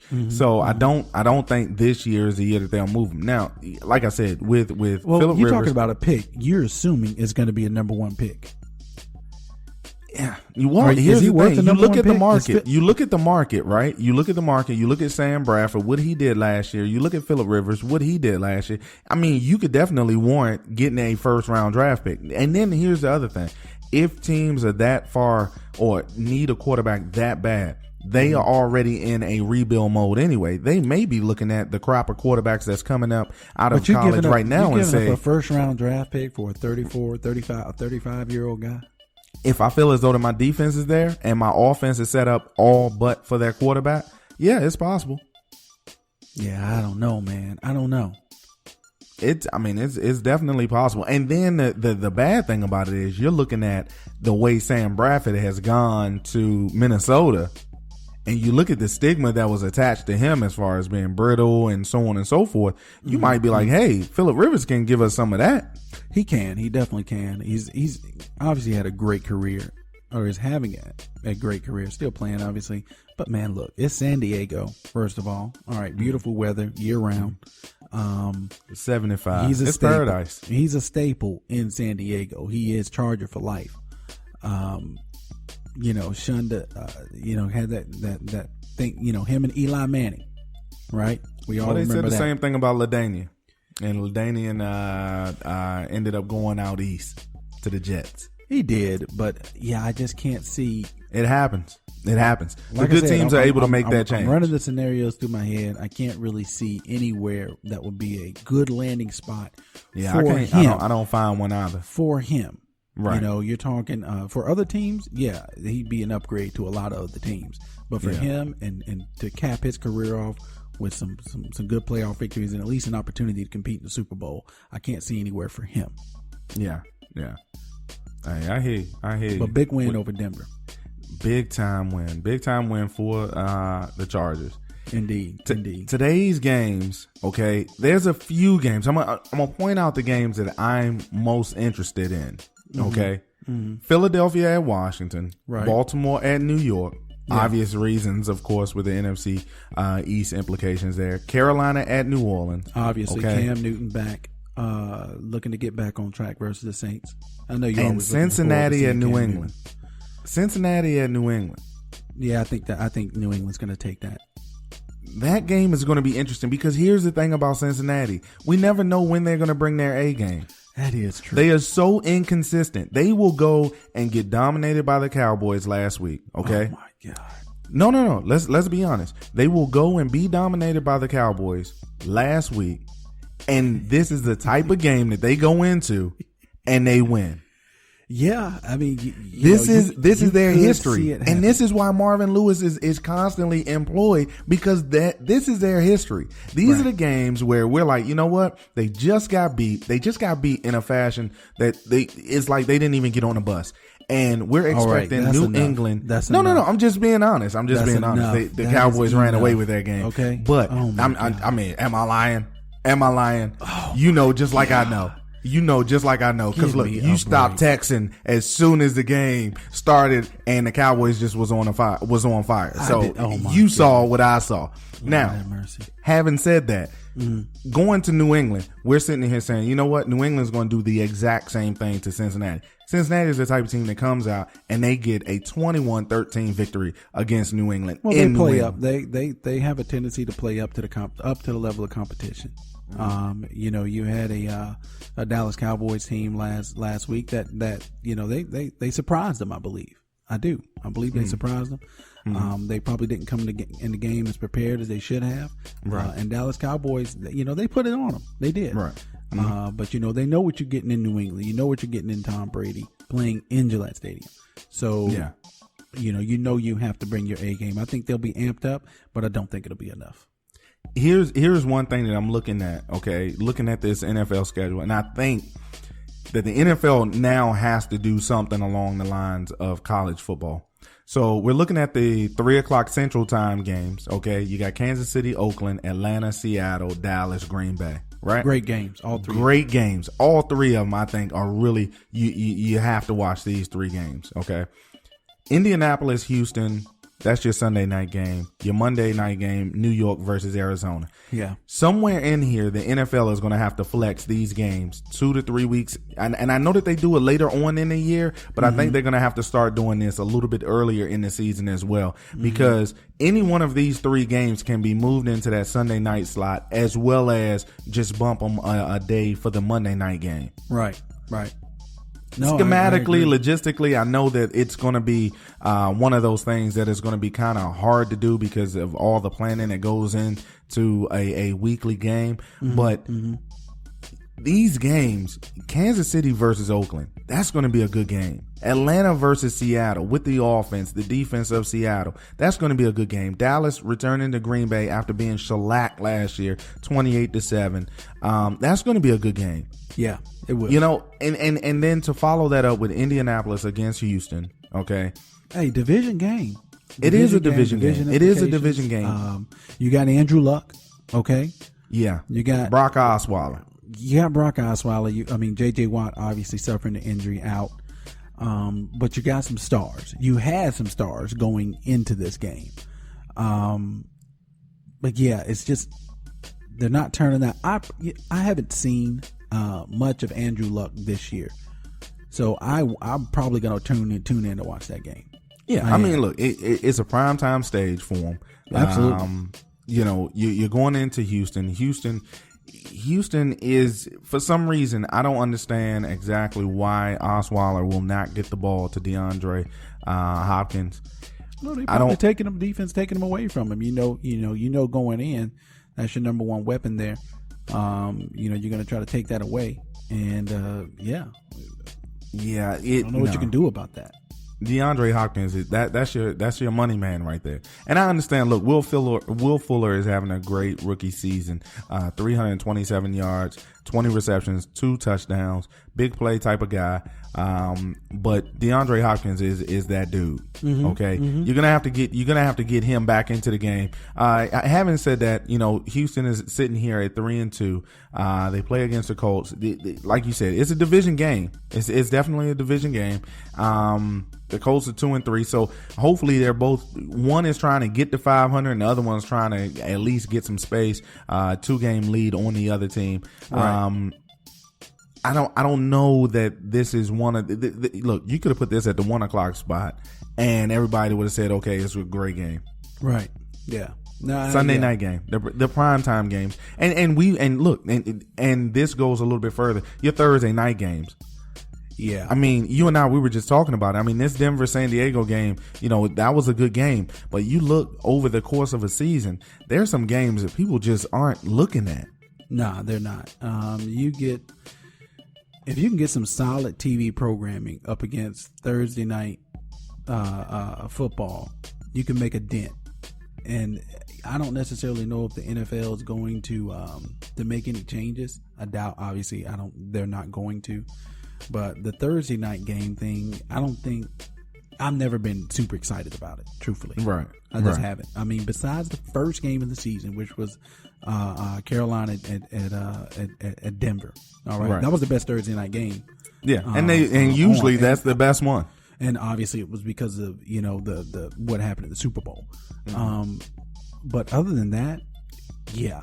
bench. So I don't think this year is the year that they'll move him. Now, like I said, with Phillip Rivers, you're talking about a pick. You're assuming it's going to be a number one pick. Yeah, you want. Here's the thing: you look at the market. You look at the market, right? You look at the market. You look at Sam Bradford, what he did last year. You look at Phillip Rivers, what he did last year. I mean, you could definitely warrant getting a first round draft pick. And then here's the other thing: if teams are that far or need a quarterback that bad, they are already in a rebuild mode anyway. They may be looking at the crop of quarterbacks that's coming up out of college right now and say, a first round draft pick for a 35-year-old guy. If I feel as though that my defense is there and my offense is set up all but for that quarterback, yeah, it's possible. Yeah, I don't know, man. I don't know. It's definitely possible. And then the bad thing about it is you're looking at the way Sam Bradford has gone to Minnesota, and you look at the stigma that was attached to him as far as being brittle and so on and so forth. You might be like, hey, Phillip Rivers can give us some of that. He can. He definitely can. He's obviously had a great career, or is having a great career. Still playing, obviously. But, man, look, it's San Diego, first of all. All right, beautiful weather year-round. 75. It's staple. Paradise. He's a staple in San Diego. He is Charger for life. Shunda, had that thing, him and Eli Manning, right? We all remember that. They said the same thing about LaDainian. And LaDainian ended up going out east to the Jets. He did, but yeah, I just can't see. It happens. The good teams are able to make that change. I'm running the scenarios through my head. I can't really see anywhere that would be a good landing spot for him. I don't find one either. For him. Right. You're talking for other teams, yeah, he'd be an upgrade to a lot of other teams. But for him and to cap his career off with some good playoff victories and at least an opportunity to compete in the Super Bowl, I can't see anywhere for him. Yeah. I hear you. But big win over Denver. Big time win for the Chargers. Indeed. Today's games, okay, there's a few games. I'm gonna point out the games that I'm most interested in. Okay. Philadelphia at Washington, right. Baltimore at New York. Yeah. Obvious reasons, of course, with the NFC East implications there. Carolina at New Orleans. Obviously, okay. Cam Newton back, looking to get back on track versus the Saints. I know you. And Cincinnati at New England. Cincinnati at New England. Yeah, I think New England's going to take that. That game is going to be interesting because here's the thing about Cincinnati: we never know when they're going to bring their A game. That is true. They are so inconsistent. They will go and get dominated by the Cowboys last week. Okay. Oh my God. No. Let's be honest. They will go and be dominated by the Cowboys last week, and this is the type of game that they go into and they win. Yeah, I mean, this is their history, and this is why Marvin Lewis is constantly employed because this is their history. These are the games where we're like, you know what? They just got beat. They just got beat in a fashion that it's like they didn't even get on the bus. And we're expecting New England. No. I'm just being honest. The Cowboys ran away with that game. Okay, but I mean, am I lying? Oh, just like I know. Just like I know. Because look, you stopped texting as soon as the game started and the Cowboys just was on fire. So you saw what I saw. Now, having said that, going to New England, we're sitting here saying, you know what? New England's going to do the exact same thing to Cincinnati. Cincinnati is the type of team that comes out and they get a 21-13 victory against New England. Well, they play up. They have a tendency to play up to the level of competition. You had a Dallas Cowboys team last week that they surprised them. I believe they surprised them. They probably didn't come in the game as prepared as they should have. Right. And Dallas Cowboys, they put it on them. They did. Right. But they know what you're getting in New England. You know what you're getting in Tom Brady playing in Gillette Stadium. So yeah. You have to bring your A game. I think they'll be amped up, but I don't think it'll be enough. Here's one thing that I'm looking at, okay? Looking at this NFL schedule, and I think that the NFL now has to do something along the lines of college football. So we're looking at the 3:00 Central Time games, okay? You got Kansas City, Oakland, Atlanta, Seattle, Dallas, Green Bay, right? Great games, all three. Great games. All three of them, I think, are really, you have to watch these three games, okay? Indianapolis, Houston, That's your Sunday night game. Your Monday night game, New York versus Arizona. Yeah. Somewhere in here, the NFL is going to have to flex these games 2 to 3 weeks. And I know that they do it later on in the year, but I think they're going to have to start doing this a little bit earlier in the season as well, because any one of these 3 games can be moved into that Sunday night slot, as well as just bump them a day for the Monday night game. Right. No, schematically, logistically, I know that it's going to be one of those things that is going to be kind of hard to do because of all the planning that goes into a weekly game. But these games, Kansas City versus Oakland, that's going to be a good game. Atlanta versus Seattle with the offense, the defense of Seattle, that's going to be a good game. Dallas returning to Green Bay after being shellacked last year, 28-7. That's going to be a good game. Yeah, it will. You know, and then to follow that up with Indianapolis against Houston, okay? Hey, division game. It is a division game. It is a division game. You got Andrew Luck, okay? Yeah. You got Brock Osweiler. You got Brock Osweiler. J.J. Watt obviously suffering the injury out. But you got some stars. You had some stars going into this game. But yeah, it's just they're not turning that. I haven't seen much of Andrew Luck this year, so I'm probably gonna tune in to watch that game. Yeah, I mean, look, it's a primetime stage for him. Absolutely. You know, you're going into Houston. Houston is, for some reason, I don't understand exactly why Osweiler will not get the ball to DeAndre Hopkins. No, they probably taking him away from him. You know, going in, that's your number one weapon there. You're going to try to take that away, and I don't know what you can do about that. DeAndre Hopkins, that's your money man right there. And I understand. Look, Will Fuller is having a great rookie season. 327 yards, 20 receptions, 2 touchdowns, big play type of guy. But DeAndre Hopkins is that dude. Okay, you're gonna have to get him back into the game. Having said that, Houston is sitting here at 3-2. They play against the Colts. Like you said, it's a division game. It's definitely a division game. The Colts are 2-3, so hopefully they're both. One is trying to get to 500, and the other one's trying to at least get some space. 2-game lead on the other team. Right. I don't know that this is one of look. You could have put this at the 1:00 spot, and everybody would have said, "Okay, it's a great game." Right. Yeah. No, Sunday night game, the primetime games, and this goes a little bit further. Your Thursday night games. Yeah. I mean, you and I, we were just talking about it. I mean, this Denver-San Diego game, that was a good game. But you look over the course of a season, there's some games that people just aren't looking at. Nah, they're not. If you can get some solid TV programming up against Thursday night football, you can make a dent. And I don't necessarily know if the NFL is going to make any changes. I doubt. Obviously, they're not going to. But the Thursday night game thing, I've never been super excited about it, truthfully. Right. I just haven't. I mean, besides the first game of the season, which was Carolina at Denver. All right. That was the best Thursday night game. Yeah. And usually that's the best one. And obviously it was because of, the what happened at the Super Bowl. But other than that, yeah.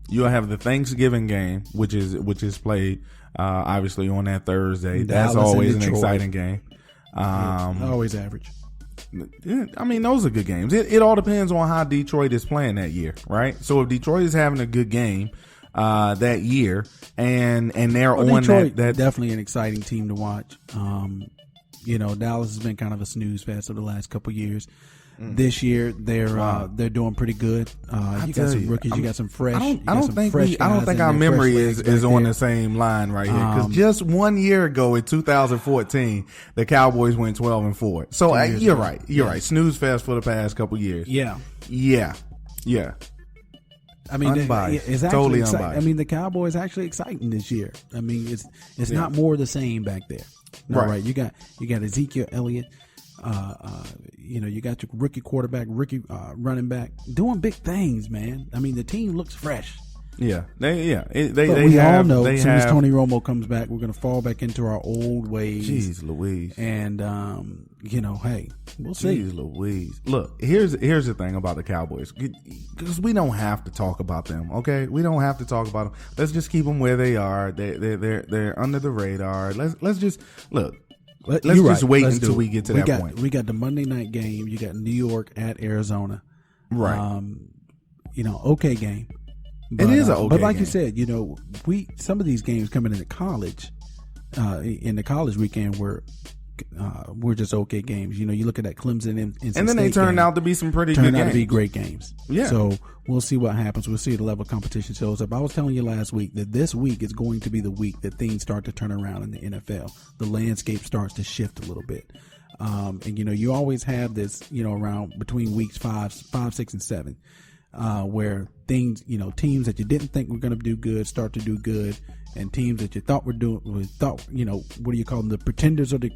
You'll have the Thanksgiving game, which is played obviously on that Thursday. Dallas, that's always an exciting game. Always average. Yeah, I mean, those are good games. It all depends on how Detroit is playing that year, right? So if Detroit is having a good game that year, and they're on Detroit, that definitely an exciting team to watch. Dallas has been kind of a snooze fest over the last couple of years. This year they're doing pretty good. You got some rookies, you got some fresh. I don't think our memory is on the same line right here, because just 1 year ago in 2014, the Cowboys went 12-4. So you're right. You're right. Snooze fest for the past couple years. Yeah. I mean, unbiased. It's totally unbiased. unbiased. I mean, the Cowboys actually exciting this year. I mean, it's not more of the same back there. All right. You got Ezekiel Elliott. You got your rookie quarterback, rookie running back doing big things, man. I mean, the team looks fresh. Yeah, they all know as soon as Tony Romo comes back, we're going to fall back into our old ways. Jeez Louise. And hey, we'll see. Jeez Louise. Look, here's the thing about the Cowboys, because we don't have to talk about them. Okay, we don't have to talk about them. Let's just keep them where they are. They're under the radar. Let's just look. Let's just wait until we get to that point. We got the Monday night game. You got New York at Arizona. Right. Okay game. But, it is an okay but like game. you said, some of these games coming into college, in the college weekend were just okay games. You look at that Clemson and then they turned out to be some pretty good games. Turned out to be great games. Yeah. So we'll see what happens. We'll see the level of competition shows up. I was telling you last week that this week is going to be the week that things start to turn around in the NFL. The landscape starts to shift a little bit. And you always have this, around between weeks 5, 6, and 7. Where things, teams that you didn't think were going to do good start to do good, and teams that you thought what do you call them, the pretenders or the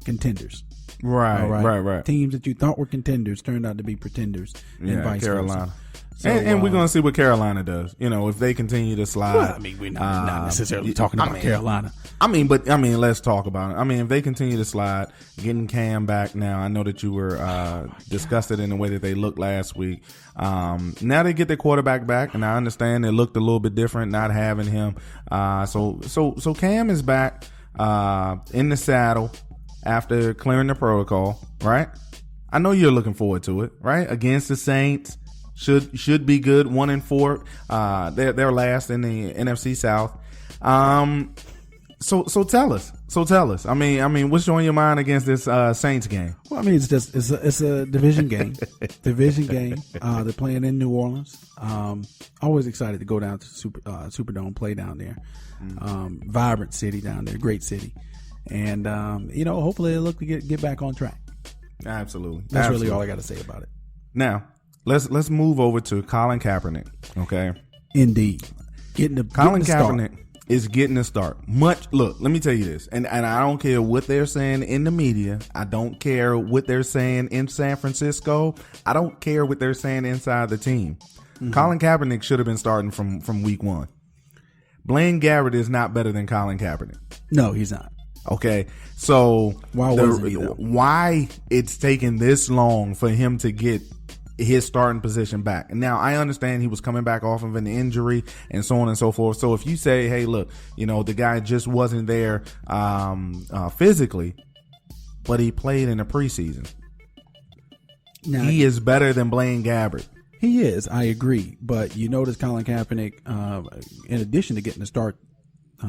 contenders? Right. Teams that you thought were contenders turned out to be pretenders, and vice Carolina. versa. So, and we're going to see what Carolina does. If they continue to slide. Well, we're not necessarily talking about Carolina. Let's talk about it. If they continue to slide, getting Cam back now. I know that you were disgusted in the way that they looked last week. Now they get their quarterback back, and I understand it looked a little bit different not having him. So Cam is back in the saddle after clearing the protocol, right? I know you're looking forward to it, right? Against the Saints. Should be good. 1-4. They're last in the NFC South. So tell us. What's on your mind against this Saints game? Well, it's a division game. They're playing in New Orleans. Always excited to go down to Superdome, play down there. Vibrant city down there, great city, and hopefully they look to get back on track. Absolutely. That's really all I got to say about it. Now, let's move over to Colin Kaepernick. Okay. Indeed. Colin Kaepernick is getting a start. Look, let me tell you this, and I don't care what they're saying in the media. I don't care what they're saying in San Francisco. I don't care what they're saying inside the team. Mm-hmm. Colin Kaepernick should have been starting from week 1. Blaine Gabbert is not better than Colin Kaepernick. No, he's not. Okay, so why it's taken this long for him to get his starting position back? And now I understand he was coming back off of an injury and so on and so forth. So if you say, hey, look, the guy just wasn't there physically, but he played in the preseason. Now, he is better than Blaine Gabbert. He is. I agree. But you notice Colin Kaepernick, in addition to getting the start, they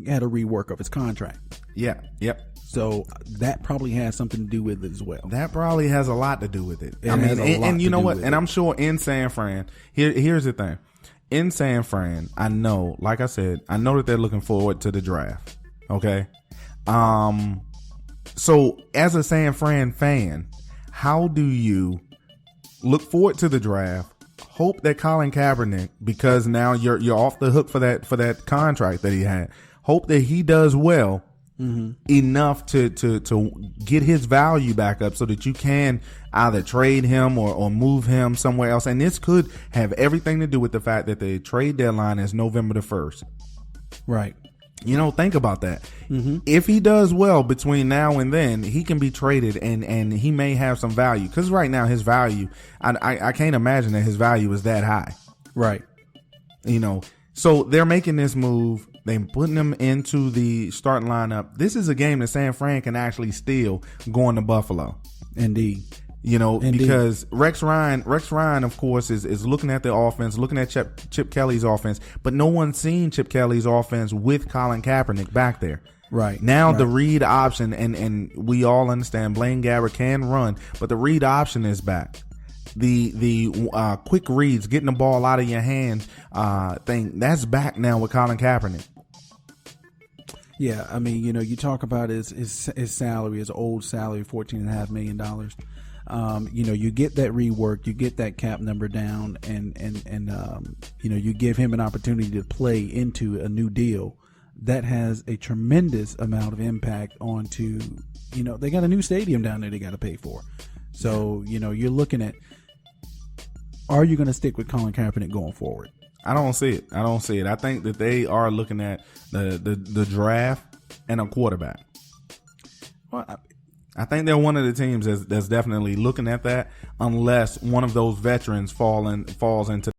had a rework of his contract. Yeah. Yep. So that probably has something to do with it as well. That probably has a lot to do with it. And you know what? And I'm sure in San Fran, here's the thing. In San Fran, I know, like I said, I know that they're looking forward to the draft. Okay. So as a San Fran fan, how do you look forward to the draft? Hope that Colin Kaepernick, because now you're off the hook for that contract that he had. Hope that he does well enough to get his value back up so that you can either trade him or move him somewhere else. And this could have everything to do with the fact that the trade deadline is November the 1st. Right. Think about that. Mm-hmm. If he does well between now and then, he can be traded and he may have some value. Because right now his value, I can't imagine that his value is that high. Right. So they're making this move. They're putting him into the starting lineup. This is a game that San Fran can actually steal going to Buffalo. Indeed. Because Rex Ryan, of course, is looking at the offense, looking at Chip Kelly's offense, but no one's seen Chip Kelly's offense with Colin Kaepernick back there. Right. Now the read option, and we all understand Blaine Gabbert can run, but the read option is back. The quick reads, getting the ball out of your hand thing, that's back now with Colin Kaepernick. Yeah, you talk about his salary, his old salary, $14.5 million. You get that rework, you get that cap number down, and you give him an opportunity to play into a new deal. That has a tremendous amount of impact onto, they got a new stadium down there they got to pay for. So, you're looking at are you going to stick with Colin Kaepernick going forward? I don't see it. I think that they are looking at the draft and a quarterback. Well, I think they're one of the teams that's definitely looking at that, unless one of those veterans falls into